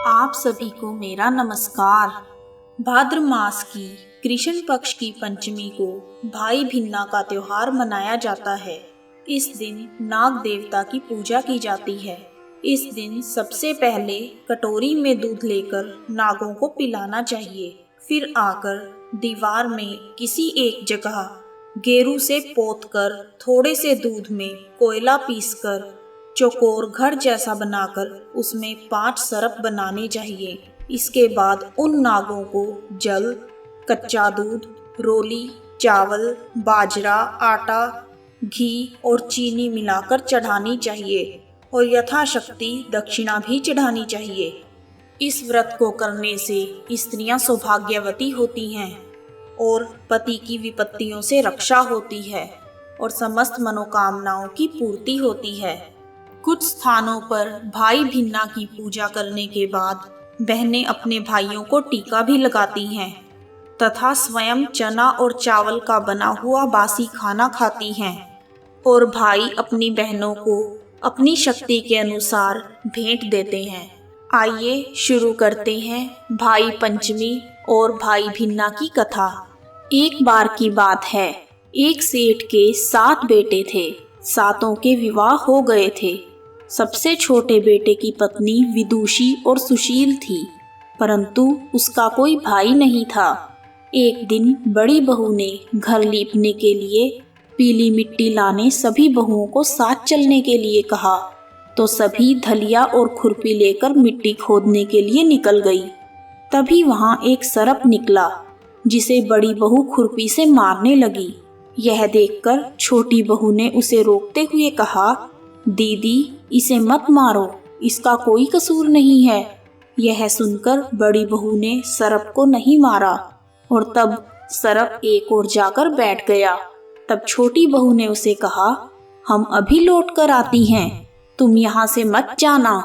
आप सभी को मेरा नमस्कार। भाद्र मास की कृष्ण पक्ष की पंचमी को भाई भिन्ना का त्योहार मनाया जाता है। इस दिन नाग देवता की पूजा की जाती है। इस दिन सबसे पहले कटोरी में दूध लेकर नागों को पिलाना चाहिए। फिर आकर दीवार में किसी एक जगह गेरू से पोतकर थोड़े से दूध में कोयला पीसकर चौकोर घर जैसा बनाकर उसमें 5 सरप बनाने चाहिए। इसके बाद उन नागों को जल, कच्चा दूध, रोली, चावल, बाजरा, आटा, घी और चीनी मिलाकर चढ़ानी चाहिए और यथाशक्ति दक्षिणा भी चढ़ानी चाहिए। इस व्रत को करने से स्त्रियां सौभाग्यवती होती हैं और पति की विपत्तियों से रक्षा होती है और समस्त मनोकामनाओं की पूर्ति होती है। कुछ स्थानों पर भाई भिन्ना की पूजा करने के बाद बहनें अपने भाइयों को टीका भी लगाती हैं तथा स्वयं चना और चावल का बना हुआ बासी खाना खाती हैं और भाई अपनी बहनों को अपनी शक्ति के अनुसार भेंट देते हैं। आइए शुरू करते हैं भाई पंचमी और भाई भिन्ना की कथा। एक बार की बात है, एक सेठ के 7 बेटे थे। 7 के विवाह हो गए थे। सबसे छोटे बेटे की पत्नी विदुषी और सुशील थी, परंतु उसका कोई भाई नहीं था। एक दिन बड़ी बहू ने घर लीपने के लिए पीली मिट्टी लाने सभी बहुओं को साथ चलने के लिए कहा, तो सभी धलिया और खुरपी लेकर मिट्टी खोदने के लिए निकल गई। तभी वहां एक सरप निकला, जिसे बड़ी बहू खुरपी से मारने लगी। यह देखकर छोटी बहू ने उसे रोकते हुए कहा, दीदी, इसे मत मारो, इसका कोई कसूर नहीं है। यह सुनकर बड़ी बहू ने सरप को नहीं मारा और तब सरप एक ओर जाकर बैठ गया। तब छोटी बहू ने उसे कहा, हम अभी लौट कर आती हैं, तुम यहाँ से मत जाना।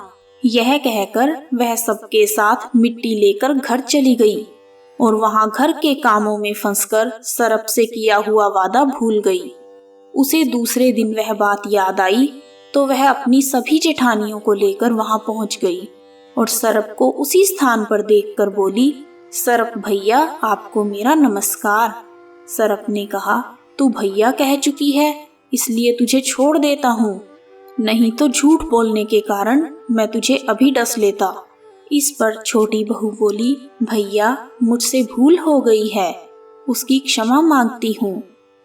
यह कहकर वह सबके साथ मिट्टी लेकर घर चली गई और वहां घर के कामों में फंसकर सरप से किया हुआ वादा भूल गई। उसे दूसरे दिन वह बात याद आई तो वह अपनी सभी जेठानियों को लेकर वहां पहुंच गई और सरप को उसी स्थान पर देखकर बोली, सरप भैया, आपको मेरा नमस्कार। सरप ने कहा, तू भैया कह चुकी है, इसलिए तुझे छोड़ देता हूँ, नहीं तो झूठ बोलने के कारण मैं तुझे अभी डस लेता। इस पर छोटी बहू बोली, भैया, मुझसे भूल हो गई है, उसकी क्षमा मांगती हूँ।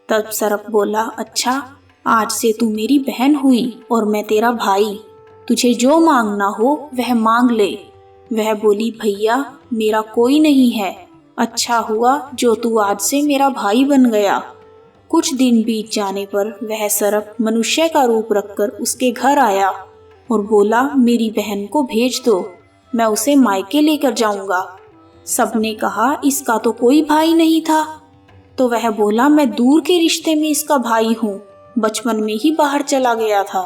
तब सरप बोला, अच्छा, आज से तू मेरी बहन हुई और मैं तेरा भाई, तुझे जो मांगना हो वह मांग ले। वह बोली, भैया, मेरा कोई नहीं है, अच्छा हुआ जो तू आज से मेरा भाई बन गया। कुछ दिन बीत जाने पर वह सरप मनुष्य का रूप रखकर उसके घर आया और बोला, मेरी बहन को भेज दो, मैं उसे मायके लेकर जाऊंगा। सबने कहा, इसका तो कोई भाई नहीं था। तो वह बोला, मैं दूर के रिश्ते में इसका भाई हूँ, बचपन में ही बाहर चला गया था।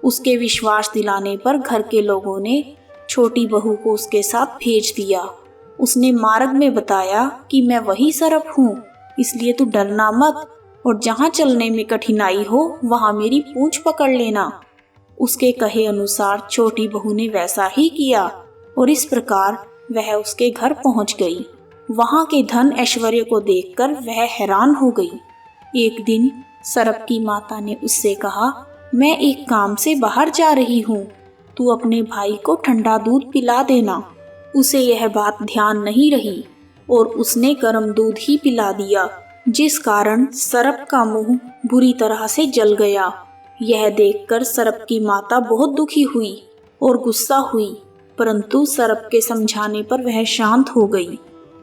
उसके विश्वास दिलाने पर घर के लोगों ने छोटी बहू को उसके साथ भेज दिया। उसने मार्ग में बताया कि मैं वही सरप हूँ, इसलिए तू डरना मत और जहाँ चलने में कठिनाई हो वहाँ मेरी पूंछ पकड़ लेना। उसके कहे अनुसार छोटी बहू ने वैसा ही किया और इस प्रकार वह उसके घर पहुँच गई। वहाँ के धन ऐश्वर्य को देखकर वह हैरान हो गई। एक दिन सरप की माता ने उससे कहा, मैं एक काम से बाहर जा रही हूँ, तू अपने भाई को ठंडा दूध पिला देना। उसे यह बात ध्यान नहीं रही और उसने गर्म दूध ही पिला दिया, जिस कारण सरप का मुंह बुरी तरह से जल गया। यह देखकर सरप की माता बहुत दुखी हुई और गुस्सा हुई, परंतु सरप के समझाने पर वह शांत हो गई।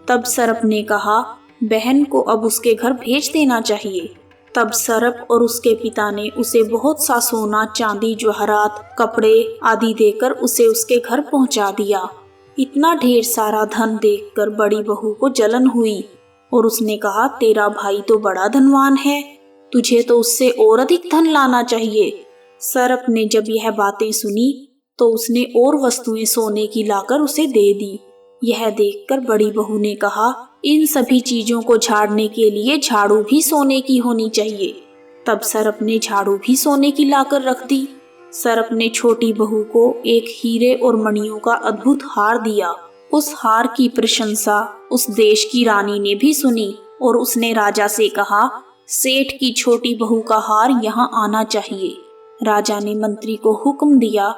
तब सरप ने कहा, बहन को अब उसके घर भेज देना चाहिए। तब सरप और उसके पिता ने उसे बहुत सा सोना, चांदी, जवाहरात, कपड़े आदि देकर उसे उसके घर पहुंचा दिया। इतना ढेर सारा धन देखकर बड़ी बहू को जलन हुई और उसने कहा, तेरा भाई तो बड़ा धनवान है, तुझे तो उससे और अधिक धन लाना चाहिए। सरप ने जब यह बातें सुनी तो उसने और वस्तुएं सोने की लाकर उसे दे दी। यह देखकर बड़ी बहू ने कहा, इन सभी चीजों को झाड़ने के लिए झाड़ू भी सोने की होनी चाहिए। तब सरप ने झाड़ू भी सोने की लाकर रख दी। सर्प ने छोटी बहू को एक हीरे और मणियों का अद्भुत हार दिया। उस हार की प्रशंसा उस देश की रानी ने भी सुनी और उसने राजा से कहा, सेठ की छोटी बहू का हार यहाँ आना चाहिए। राजा ने मंत्री को हुक्म दिया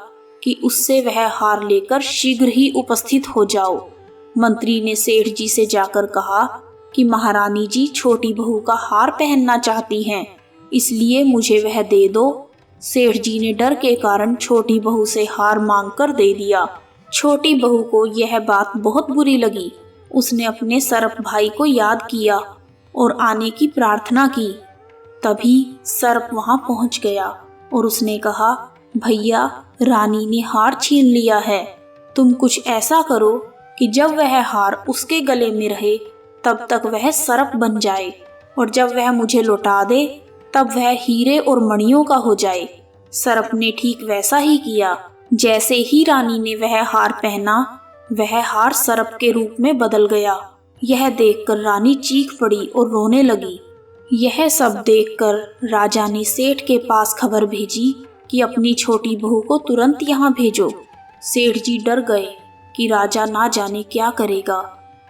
कि उससे वह हार लेकर शीघ्र ही उपस्थित हो जाओ। मंत्री ने सेठ जी से जाकर कहा कि महारानी जी छोटी बहू का हार पहनना चाहती हैं, इसलिए मुझे वह दे दो। सेठ जी ने डर के कारण छोटी बहू से हार मांगकर दे दिया। छोटी बहू को यह बात बहुत बुरी लगी। उसने अपने सर्प भाई को याद किया और आने की प्रार्थना की। तभी सर्प वहां पहुंच गया और उसने कहा, भैया, रानी ने हार छीन लिया है। तुम कुछ ऐसा करो कि जब वह हार उसके गले में रहे तब तक वह सर्प बन जाए, और जब वह मुझे लौटा दे तब वह हीरे और मणियों का हो जाए। सर्प ने ठीक वैसा ही किया। जैसे ही रानी ने वह हार पहना, वह हार सर्प के रूप में बदल गया। यह देखकर रानी चीख पड़ी और रोने लगी। यह सब देखकर राजा ने सेठ के पास खबर भेजी कि अपनी छोटी बहू को तुरंत यहाँ भेजो। सेठ जी डर गए कि राजा ना जाने क्या करेगा।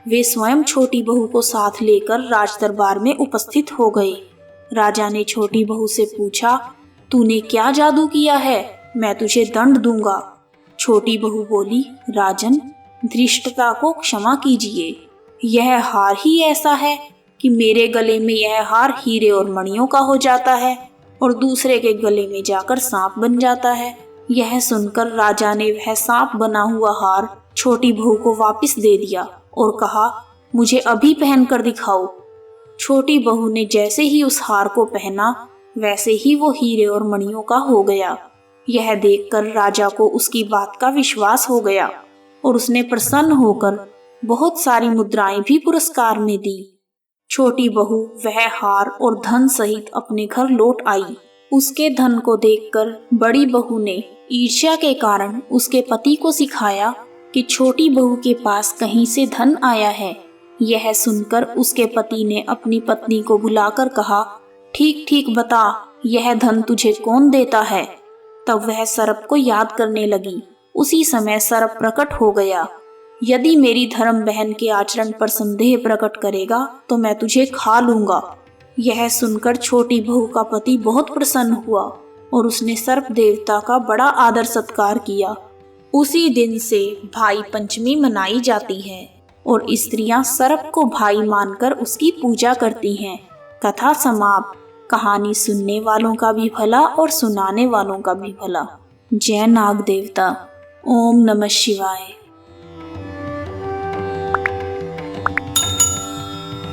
वे स्वयं छोटी बहू को साथ लेकर राज दरबार में उपस्थित हो गए। राजा ने छोटी बहू से पूछा, तूने क्या जादू किया है? मैं तुझे दंड दूंगा। छोटी बहू बोली, राजन, धृष्टता को क्षमा कीजिए। यह हार ही ऐसा है कि मेरे गले में यह हार हीरे और मणियों का हो जाता है और दूसरे के गले में जाकर सांप बन जाता है। यह सुनकर राजा ने वह सांप बना हुआ हार छोटी बहू को वापस दे दिया और कहा, मुझे अभी पहन कर दिखाओ। छोटी बहू ने जैसे ही उस हार को पहना, वैसे ही वो हीरे और मणियों का हो गया। यह देखकर राजा को उसकी बात का विश्वास हो गया और उसने प्रसन्न होकर बहुत सारी मुद्राएं भी पुरस्कार में दी। छोटी बहू वह हार और धन सहित अपने घर लौट आई। उसके धन को देखकर बड़ी बहू ने ईर्ष्या के कारण उसके पति को सिखाया कि छोटी बहू के पास कहीं से धन आया है। यह सुनकर उसके पति ने अपनी पत्नी को बुलाकर कहा, ठीक ठीक बता, यह धन तुझे कौन देता है? तब वह सर्प को याद करने लगी। उसी समय सर्प प्रकट हो गया। यदि मेरी धर्म बहन के आचरण पर संदेह प्रकट करेगा तो मैं तुझे खा लूंगा। यह सुनकर छोटी बहू का पति बहुत प्रसन्न हुआ और उसने सर्प देवता का बड़ा आदर सत्कार किया। उसी दिन से भाई पंचमी मनाई जाती है और स्त्रियां सर्प को भाई मानकर उसकी पूजा करती हैं। कथा समाप्त। कहानी सुनने वालों का भी भला और सुनाने वालों का भी भला। जय नाग देवता। ओम नमः शिवाय।